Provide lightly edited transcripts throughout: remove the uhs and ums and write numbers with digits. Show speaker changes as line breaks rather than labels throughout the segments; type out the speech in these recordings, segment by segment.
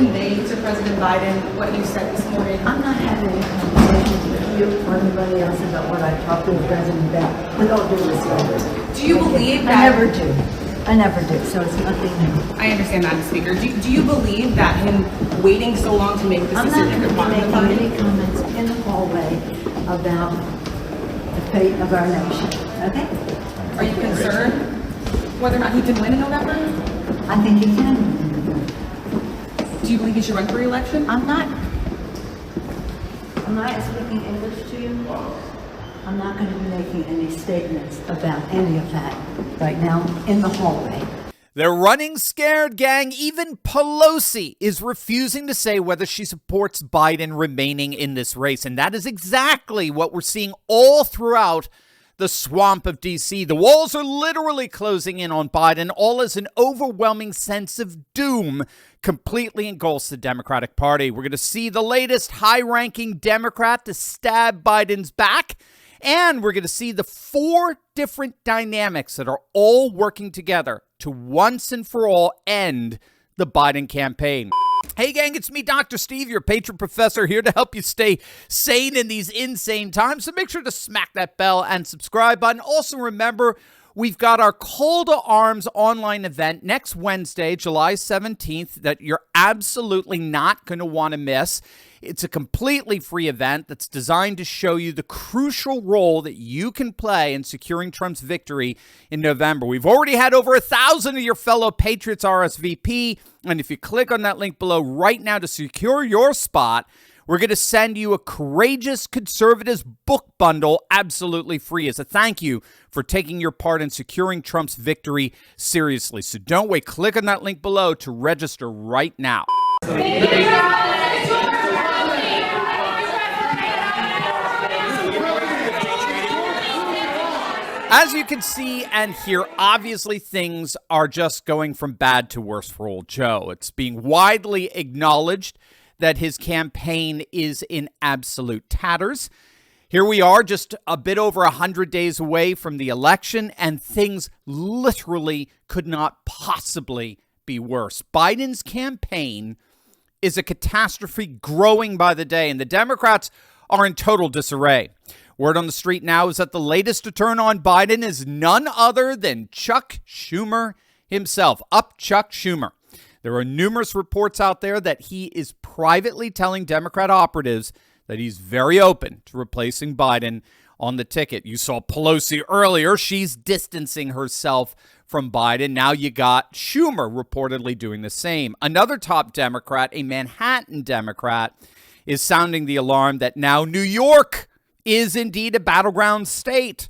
convey to President Biden what you said this morning?
I'm not having any conversations with you or anybody else about what I talked to the president about, with all due respect.
Do you believe that?
I never do. I never do, so it's nothing new.
I understand, Madam Speaker. Do you believe that him waiting so long to make this
I'm not
decision?
going to be making any comments in the hallway about the fate of our nation, okay?
Are you concerned whether or not he can win in November?
I think he can.
Do you believe he should run for re-election?
I'm not speaking English to you. I'm not going to be making any statements about any of that right now in the hallway.
They're running scared, gang. Even Pelosi is refusing to say whether she supports Biden remaining in this race. And that is exactly what we're seeing all throughout the swamp of D.C. The walls are literally closing in on Biden, all as an overwhelming sense of doom completely engulfs the Democratic Party. We're going to see the latest high-ranking Democrat to stab Biden's back. And we're going to see the 4 different dynamics that are all working together to once and for all end the Biden campaign. Hey, gang, it's me, Dr. Steve, your patron professor, here to help you stay sane in these insane times. So make sure to smack that bell and subscribe button. Also, remember, we've got our Call to Arms online event next Wednesday, July 17th, that you're absolutely not going to want to miss. It's a completely free event that's designed to show you the crucial role that you can play in securing Trump's victory in November. We've already had over 1,000 of your fellow patriots RSVP, and if you click on that link below right now to secure your spot, we're going to send you a Courageous Conservatives book bundle absolutely free as a thank you for taking your part in securing Trump's victory seriously. So don't wait. Click on that link below to register right now. As you can see and hear, obviously things are just going from bad to worse for old Joe. It's being widely acknowledged that his campaign is in absolute tatters. Here we are just a bit over 100 days away from the election, and things literally could not possibly be worse. Biden's campaign is a catastrophe growing by the day, and the Democrats are in total disarray. Word on the street now is that the latest to turn on Biden is none other than Chuck Schumer himself. Up Chuck Schumer. There are numerous reports out there that he is privately telling Democrat operatives that he's very open to replacing Biden on the ticket. You saw Pelosi earlier. She's distancing herself from Biden. Now you got Schumer reportedly doing the same. Another top Democrat, a Manhattan Democrat, is sounding the alarm that now New York is indeed a battleground state.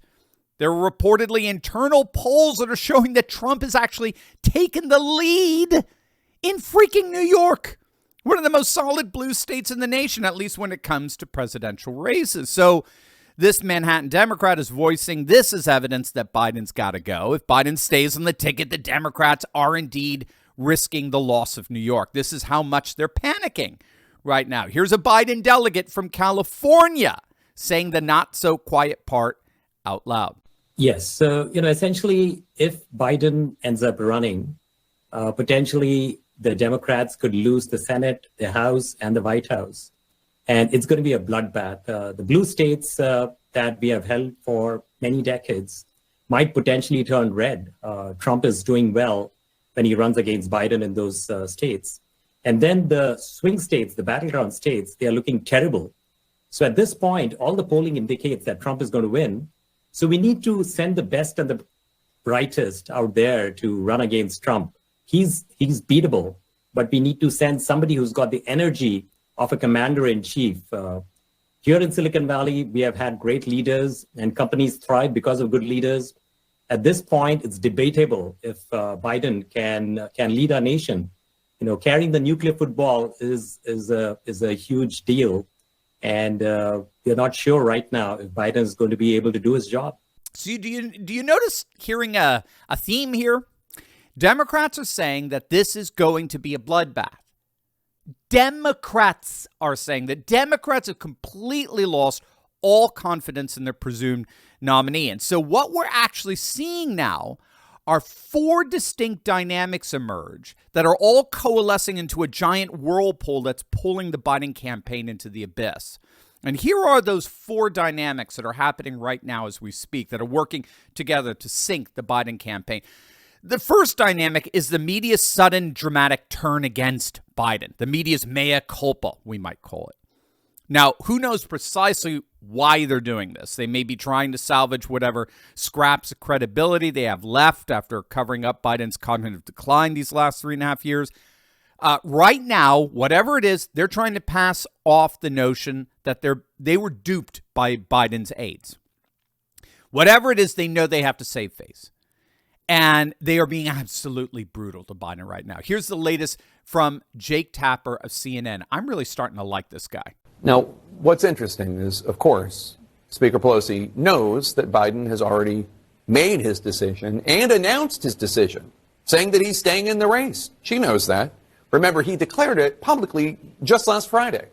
There are reportedly internal polls that are showing that Trump has actually taken the lead in freaking New York, one of the most solid blue states in the nation, at least when it comes to presidential races. So this Manhattan Democrat is voicing this as evidence that Biden's got to go. If Biden stays on the ticket, the Democrats are indeed risking the loss of New York. This is how much they're panicking right now. Here's a Biden delegate from California saying the not so quiet part out loud.
Yes. So, essentially, if Biden ends up running, potentially the Democrats could lose the Senate, the House, and the White House. And it's going to be a bloodbath. The blue states that we have held for many decades might potentially turn red. Trump is doing well when he runs against Biden in those states. And then the swing states, the battleground states, they are looking terrible. So at this point, all the polling indicates that Trump is going to win. So we need to send the best and the brightest out there to run against Trump. He's beatable, but we need to send somebody who's got the energy of a commander-in-chief. Here in Silicon Valley, we have had great leaders and companies thrive because of good leaders. At this point, it's debatable if Biden can lead our nation. Carrying the nuclear football is a huge deal. And we're not sure right now if Biden is going to be able to do his job.
So do you notice hearing a theme here? Democrats are saying that this is going to be a bloodbath. Democrats are saying that Democrats have completely lost all confidence in their presumed nominee. And so what we're actually seeing now are four distinct dynamics emerge that are all coalescing into a giant whirlpool that's pulling the Biden campaign into the abyss. And here are those four dynamics that are happening right now as we speak, that are working together to sink the Biden campaign. The first dynamic is the media's sudden dramatic turn against Biden, the media's mea culpa, we might call it. Now, who knows precisely why they're doing this? They may be trying to salvage whatever scraps of credibility they have left after covering up Biden's cognitive decline these last 3.5 years. Right now, whatever it is, they're trying to pass off the notion that they were duped by Biden's aides. Whatever it is, they know they have to save face. And they are being absolutely brutal to Biden right now. Here's the latest from Jake Tapper of CNN. I'm really starting to like this guy.
Now, what's interesting is, of course, Speaker Pelosi knows that Biden has already made his decision and announced his decision, saying that he's staying in the race. She knows that. Remember, he declared it publicly just last Friday.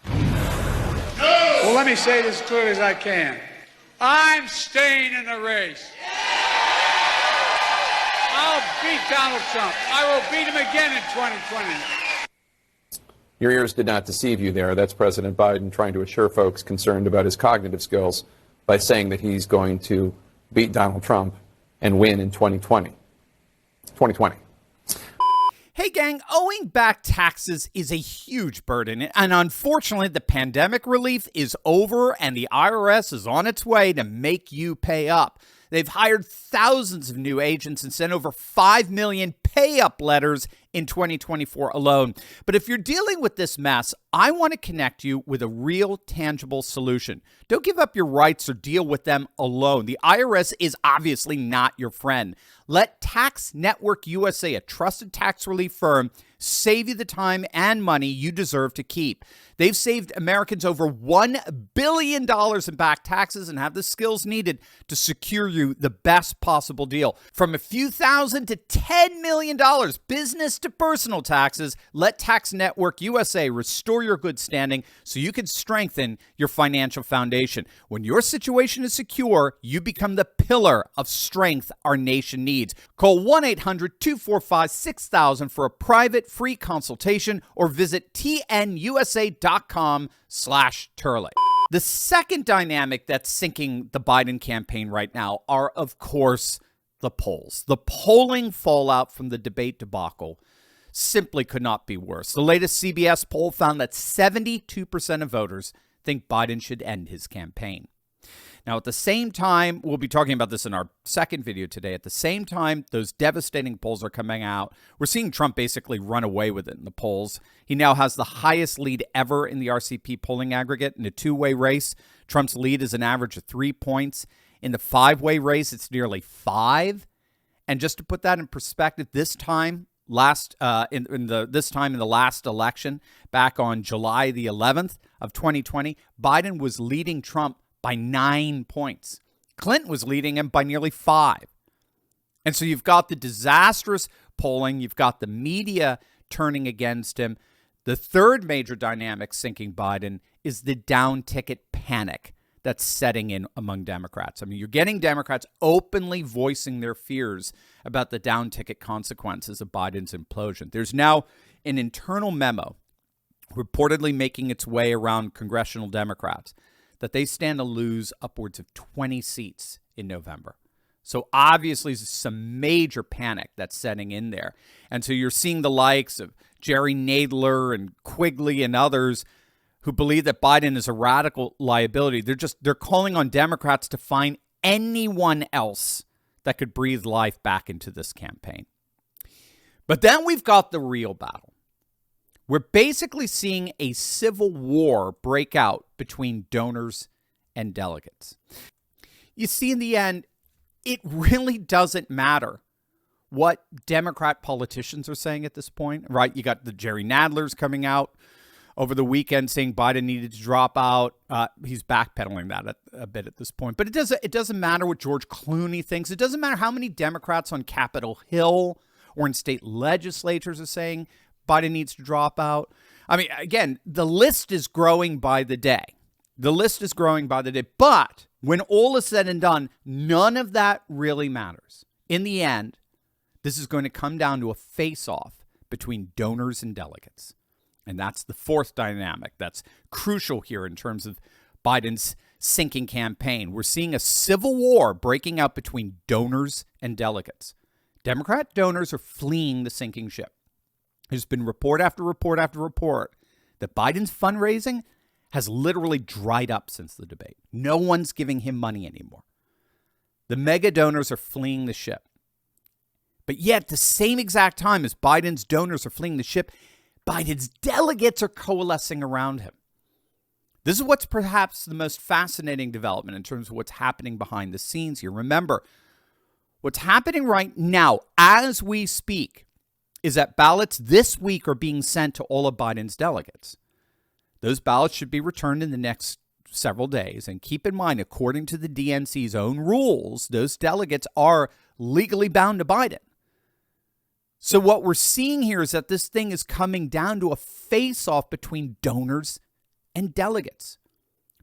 Well, let me say this as clearly as I can. I'm staying in the race. I'll beat Donald Trump. I will beat him again in 2020.
Your ears did not deceive you there. That's President Biden trying to assure folks concerned about his cognitive skills by saying that he's going to beat Donald Trump and win in 2020.
Hey, gang, owing back taxes is a huge burden, and unfortunately, the pandemic relief is over, and the IRS is on its way to make you pay up. They've hired thousands of new agents and sent over 5 million pay-up letters in 2024 alone. But if you're dealing with this mess, I want to connect you with a real, tangible solution. Don't give up your rights or deal with them alone. The IRS is obviously not your friend. Let Tax Network USA, a trusted tax relief firm, save you the time and money you deserve to keep. They've saved Americans over $1 billion in back taxes and have the skills needed to secure you the best possible deal. From a few thousand to $10 million, business to personal taxes, let Tax Network USA restore your good standing so you can strengthen your financial foundation. When your situation is secure, you become the pillar of strength our nation needs. Call 1-800-245-6000 for a private free consultation or visit tnusa.com/Turley. The second dynamic that's sinking the Biden campaign right now are, of course, the polls. The polling fallout from the debate debacle simply could not be worse. The latest CBS poll found that 72% of voters think Biden should end his campaign. Now, at the same time, we'll be talking about this in our second video today. At the same time, those devastating polls are coming out. We're seeing Trump basically run away with it in the polls. He now has the highest lead ever in the RCP polling aggregate in a two-way race. Trump's lead is an average of 3 points. In the five-way race, it's nearly 5. And just to put that in perspective, this time in the last election, back on July the 11th of 2020, Biden was leading Trump by 9 points. Clinton was leading him by nearly 5. And so you've got the disastrous polling. You've got the media turning against him. The third major dynamic sinking Biden is the down ticket panic that's setting in among Democrats. I mean, you're getting Democrats openly voicing their fears about the down ticket consequences of Biden's implosion. There's now an internal memo reportedly making its way around congressional Democrats that they stand to lose upwards of 20 seats in November. So obviously there's some major panic that's setting in there. And so you're seeing the likes of Jerry Nadler and Quigley and others who believe that Biden is a radical liability. They're calling on Democrats to find anyone else that could breathe life back into this campaign. But then we've got the real battle. We're basically seeing a civil war break out between donors and delegates. You see, in the end, it really doesn't matter what Democrat politicians are saying at this point, right? You got the Jerry Nadlers coming out over the weekend saying Biden needed to drop out. He's backpedaling that a bit at this point. But it doesn't matter what George Clooney thinks. It doesn't matter how many Democrats on Capitol Hill or in state legislatures are saying Biden needs to drop out. I mean, again, the list is growing by the day. But When all is said and done, none of that really matters. In the end, this is going to come down to a face-off between donors and delegates. And that's the fourth dynamic that's crucial here in terms of Biden's sinking campaign. We're seeing a civil war breaking out between donors and delegates. Democrat donors are fleeing the sinking ship. There's been report after report after report that Biden's fundraising has literally dried up since the debate. No one's giving him money anymore. The mega donors are fleeing the ship. But yet, at the same exact time as Biden's donors are fleeing the ship, Biden's delegates are coalescing around him. This is what's perhaps the most fascinating development in terms of what's happening behind the scenes here. Remember, what's happening right now as we speak is that ballots this week are being sent to all of Biden's delegates. Those ballots should be returned in the next several days. And keep in mind, according to the DNC's own rules, those delegates are legally bound to Biden. So what we're seeing here is that this thing is coming down to a face-off between donors and delegates.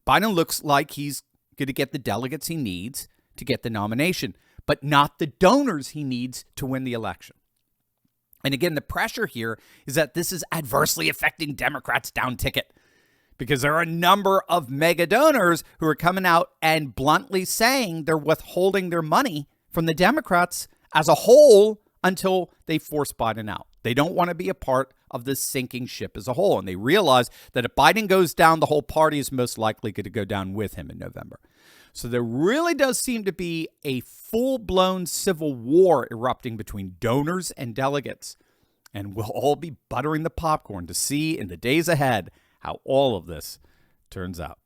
Biden looks like he's going to get the delegates he needs to get the nomination, but not the donors he needs to win the election. And again, the pressure here is that this is adversely affecting Democrats down ticket because there are a number of mega donors who are coming out and bluntly saying they're withholding their money from the Democrats as a whole until they force Biden out. They don't want to be a part of this sinking ship as a whole. And they realize that if Biden goes down, the whole party is most likely going to go down with him in November. So there really does seem to be a full-blown civil war erupting between donors and delegates. And we'll all be buttering the popcorn to see in the days ahead how all of this turns out.